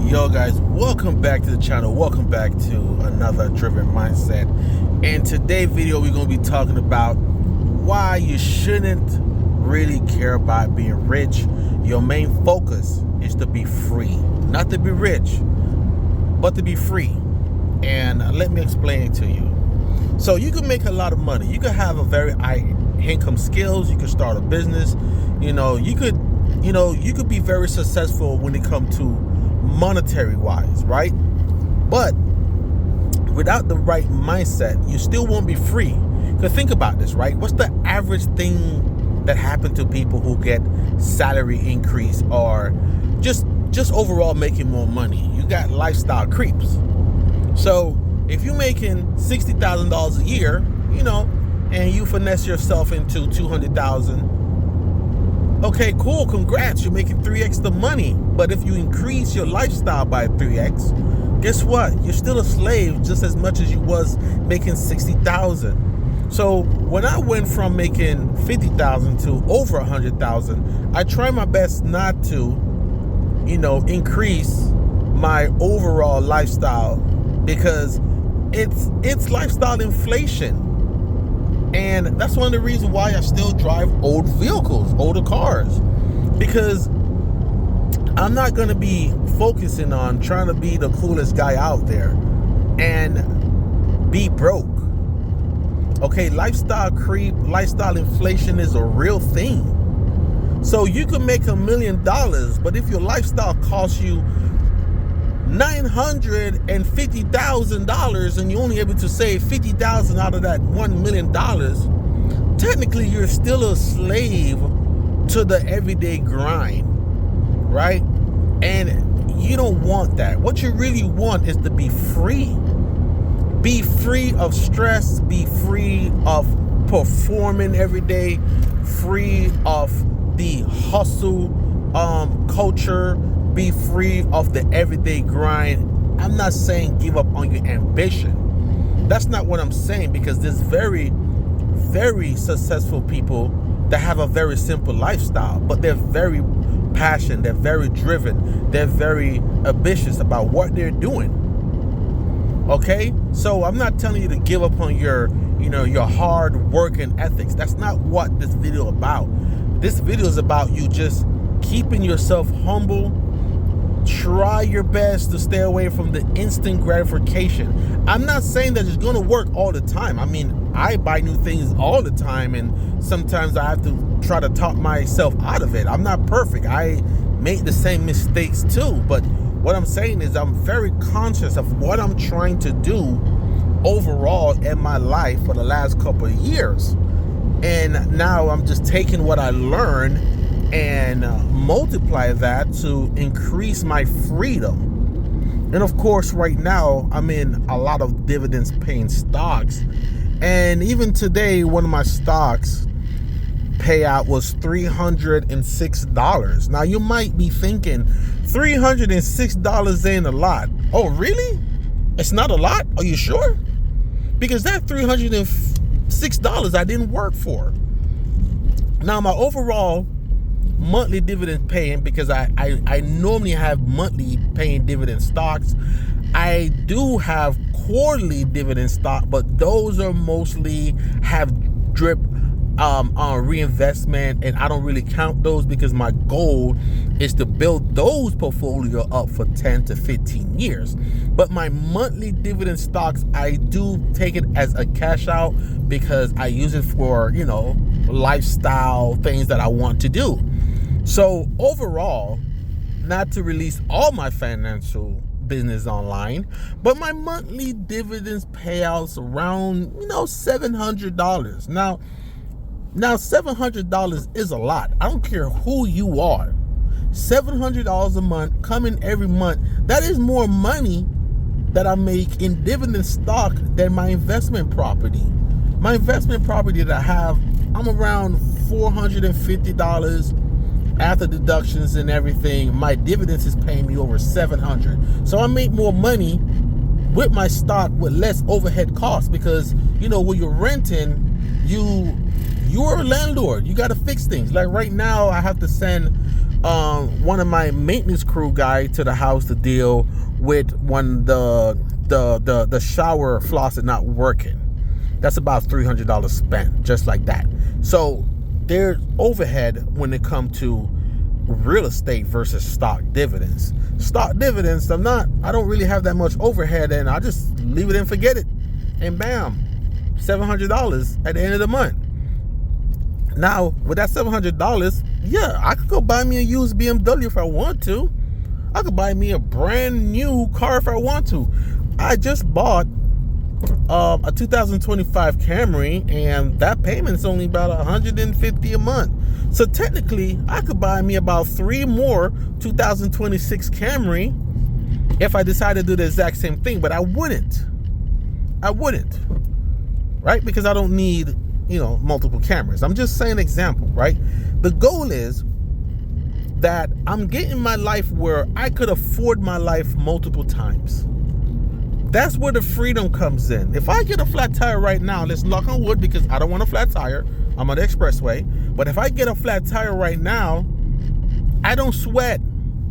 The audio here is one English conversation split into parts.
Yo guys, welcome back to the channel. Welcome back to another Driven Mindset. And today's video we're going to be talking about why you shouldn't really care about being rich. Your main focus is to be free. Not to be rich, but to be free. And let me explain it to you. So you can make a lot of money. You could have a very high income skills. You could start a business. You could be very successful when it comes to monetary wise, right? But without the right mindset, you still won't be free. Because think about this, right? What's the average thing that happens to people who get salary increase or just overall making more money? You got lifestyle creeps. So if you're making $60,000 a year, and you finesse yourself into $200,000, okay, cool, congrats, you're making 3x the money. But if you increase your lifestyle by 3x, guess what? You're still a slave just as much as you was making 60,000. So when I went from making 50,000 to over 100,000, I try my best not to, increase my overall lifestyle, because it's lifestyle inflation. And that's one of the reasons why I still drive old vehicles, older cars, because I'm not going to be focusing on trying to be the coolest guy out there and be broke. Okay, lifestyle creep, lifestyle inflation is a real thing. So you can make $1 million, but if your lifestyle costs you $950,000 and you're only able to save $50,000 out of that $1 million, technically you're still a slave to the everyday grind, right? And you don't want that. What you really want is to be free. Be free of stress, be free of performing every day, free of the hustle culture, be free of the everyday grind. I'm not saying give up on your ambition. That's not what I'm saying, because there's very, very successful people that have a very simple lifestyle, but they're very passionate, they're very driven, they're very ambitious about what they're doing. Okay? So I'm not telling you to give up on your hard work and ethics. That's not what this video is about. This video is about you just keeping yourself humble. Try your best to stay away from the instant gratification. I'm not saying that it's going to work all the time. I mean, I buy new things all the time, and sometimes I have to try to talk myself out of it. I'm not perfect. I make the same mistakes too. But what I'm saying is I'm very conscious of what I'm trying to do overall in my life for the last couple of years. And now I'm just taking what I learned and multiply that to increase my freedom. And of course, right now I'm in a lot of dividends paying stocks, and even today one of my stocks payout was $306. Now you might be thinking $306 ain't a lot. Oh really? It's not a lot? Are you sure? Because that $306 I didn't work for. Now my overall monthly dividend paying, because I normally have monthly paying dividend stocks. I do have quarterly dividend stock, but those are mostly have drip on reinvestment, and I don't really count those because my goal is to build those portfolio up for 10 to 15 years. But my monthly dividend stocks, I do take it as a cash out because I use it for lifestyle things that I want to do. So overall, not to release all my financial business online, but my monthly dividends payouts around $700. Now $700 is a lot. I don't care who you are. $700 a month coming every month. That is more money that I make in dividend stock than my investment property. My investment property that I have, I'm around $450 after deductions and everything. My dividends is paying me over $700. So I make more money with my stock with less overhead costs, because when you're renting, you're a landlord. You got to fix things. Like right now, I have to send one of my maintenance crew guy to the house to deal with when the shower faucet not working. That's about $300 spent, just like that. So there's overhead when it comes to real estate versus stock dividends. Stock dividends, I don't really have that much overhead, and I just leave it and forget it. And bam, $700 at the end of the month. Now, with that $700, yeah, I could go buy me a used BMW if I want to. I could buy me a brand new car if I want to. I just bought a 2025 Camry, and that payment's only about $150 a month. So technically, I could buy me about 3 more 2026 Camry if I decided to do the exact same thing, but I wouldn't. Right? Because I don't need, multiple cameras. I'm just saying example, right? The goal is that I'm getting my life where I could afford my life multiple times. That's where the freedom comes in. If I get a flat tire right now, let's knock on wood because I don't want a flat tire. I'm on the expressway. But if I get a flat tire right now, I don't sweat.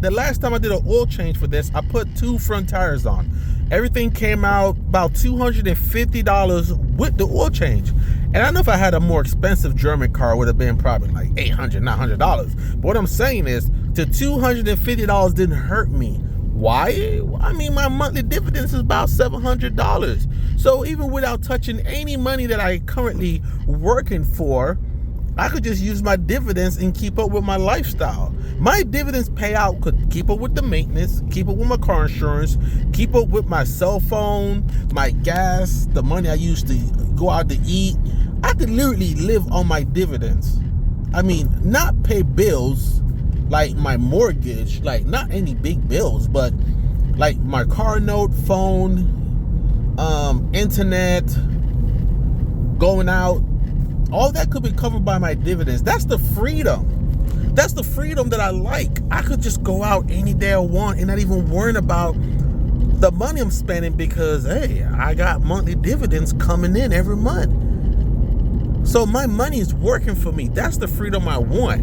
The last time I did an oil change for this, I put 2 front tires on. Everything came out about $250 with the oil change. And I know if I had a more expensive German car, it would have been probably like $800, $900. But what I'm saying is, the $250 didn't hurt me. Why? I mean, my monthly dividends is about $700. So even without touching any money that I currently working for, I could just use my dividends and keep up with my lifestyle. My dividends payout could keep up with the maintenance, keep up with my car insurance, keep up with my cell phone, my gas, the money I used to go out to eat. I could literally live on my dividends. I mean, not pay bills like my mortgage, like not any big bills, but like my car note, phone, internet, going out, all that could be covered by my dividends. That's the freedom. That's the freedom that I like. I could just go out any day I want and not even worrying about the money I'm spending because, hey, I got monthly dividends coming in every month. So my money is working for me. That's the freedom I want.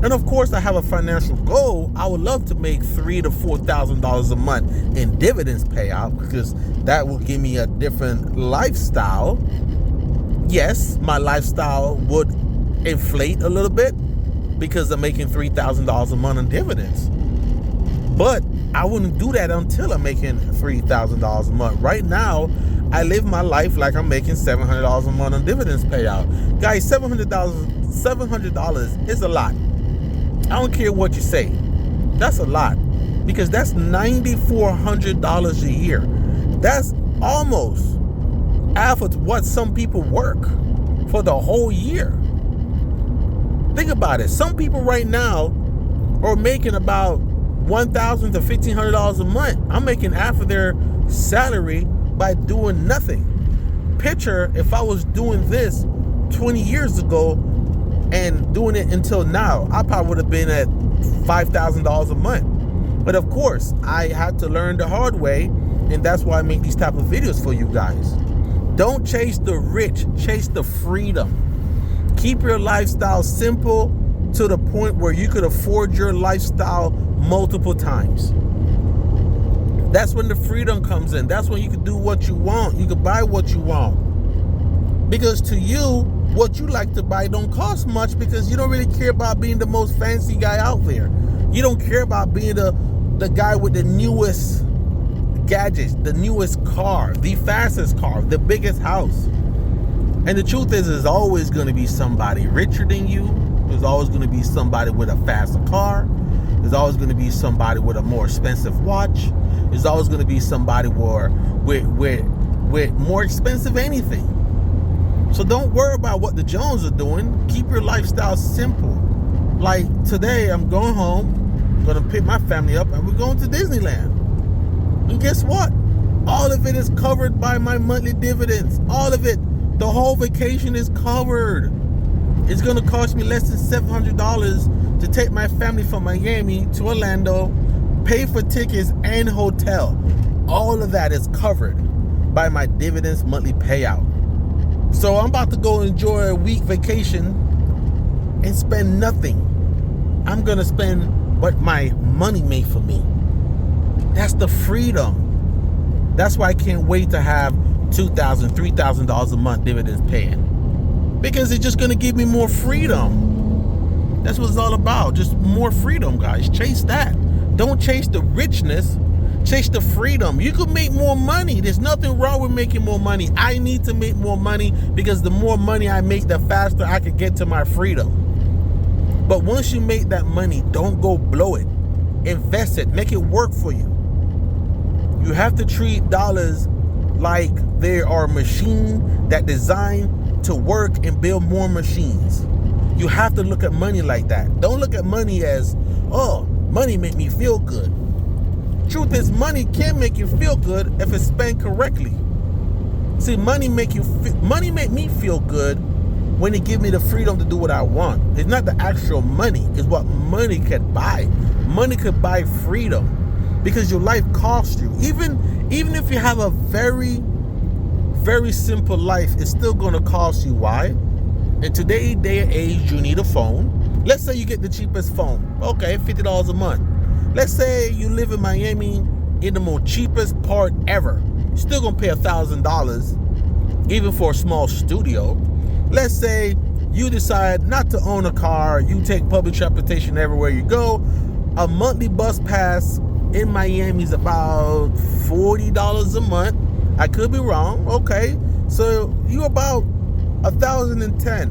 And of course, I have a financial goal. I would love to make $3,000 to $4,000 a month in dividends payout because that will give me a different lifestyle. Yes, my lifestyle would inflate a little bit because I'm making $3,000 a month in dividends. But I wouldn't do that until I'm making $3,000 a month. Right now, I live my life like I'm making $700 a month on dividends payout. Guys, $700 is a lot. I don't care what you say. That's a lot because that's $9,400 a year. That's almost half of what some people work for the whole year. Think about it. Some people right now are making about $1,000 to $1,500 a month. I'm making half of their salary by doing nothing. Picture if I was doing this 20 years ago and doing it until now, I probably would have been at $5,000 a month. But of course, I had to learn the hard way, and that's why I make these type of videos for you guys. Don't chase the rich, chase the freedom. Keep your lifestyle simple to the point where you could afford your lifestyle multiple times. That's when the freedom comes in. That's when you can do what you want. You can buy what you want. Because to you, what you like to buy don't cost much because you don't really care about being the most fancy guy out there. You don't care about being the guy with the newest gadgets, the newest car, the fastest car, the biggest house. And the truth is, there's always going to be somebody richer than you. There's always going to be somebody with a faster car. There's always going to be somebody with a more expensive watch. There's always going to be somebody with more expensive anything. So don't worry about what the Jones are doing. Keep your lifestyle simple. Like today, I'm going home. I'm going to pick my family up and we're going to Disneyland. And guess what? All of it is covered by my monthly dividends. All of it. The whole vacation is covered. It's going to cost me less than $700 to take my family from Miami to Orlando, pay for tickets and hotel. All of that is covered by my dividends monthly payout. So I'm about to go enjoy a week vacation and spend nothing. I'm going to spend what my money made for me. That's the freedom. That's why I can't wait to have $2,000, $3,000 a month dividends paying. Because it's just going to give me more freedom. That's what it's all about. Just more freedom, guys. Chase that. Don't chase the richness. Chase the freedom. You could make more money. There's nothing wrong with making more money. I need to make more money because the more money I make, the faster I can get to my freedom. But once you make that money, don't go blow it. Invest it. Make it work for you. You have to treat dollars like they are a machine that designed to work and build more machines. You have to look at money like that. Don't look at money as, oh, money make me feel good. Truth is, money can make you feel good if it's spent correctly. See, money make me feel good when it gives me the freedom to do what I want. It's not the actual money, it's what money can buy. Money could buy freedom because your life costs you. Even if you have a very, very simple life, it's still going to cost you. Why? In today's day and age, you need a phone. Let's say you get the cheapest phone. Okay, $50 a month. Let's say you live in Miami in the most cheapest part ever. You're still going to pay $1,000, even for a small studio. Let's say you decide not to own a car. You take public transportation everywhere you go. A monthly bus pass in Miami is about $40 a month. I could be wrong. Okay. So you're about $1,010.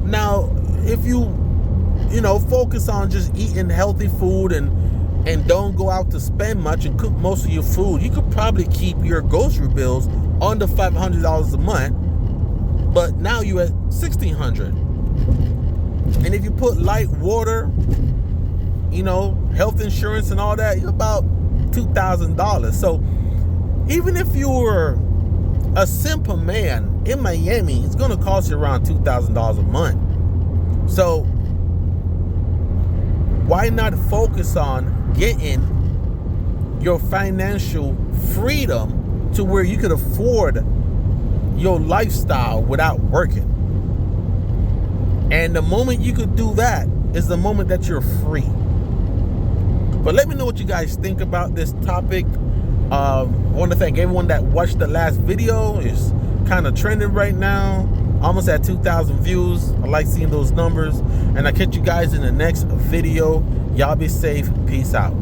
Now, if you focus on just eating healthy food and don't go out to spend much and cook most of your food, you could probably keep your grocery bills under $500 a month. But now you're at $1,600. And if you put light, water, health insurance and all that, you're about $2,000. So even if you're a simple man in Miami, it's going to cost you around $2,000 a month. So why not focus on getting your financial freedom to where you could afford your lifestyle without working? And the moment you could do that is the moment that you're free. But let me know what you guys think about this topic. I want to thank everyone that watched the last video. It's kind of trending right now. Almost at 2,000 views. I like seeing those numbers. And I'll catch you guys in the next video. Y'all be safe. Peace out.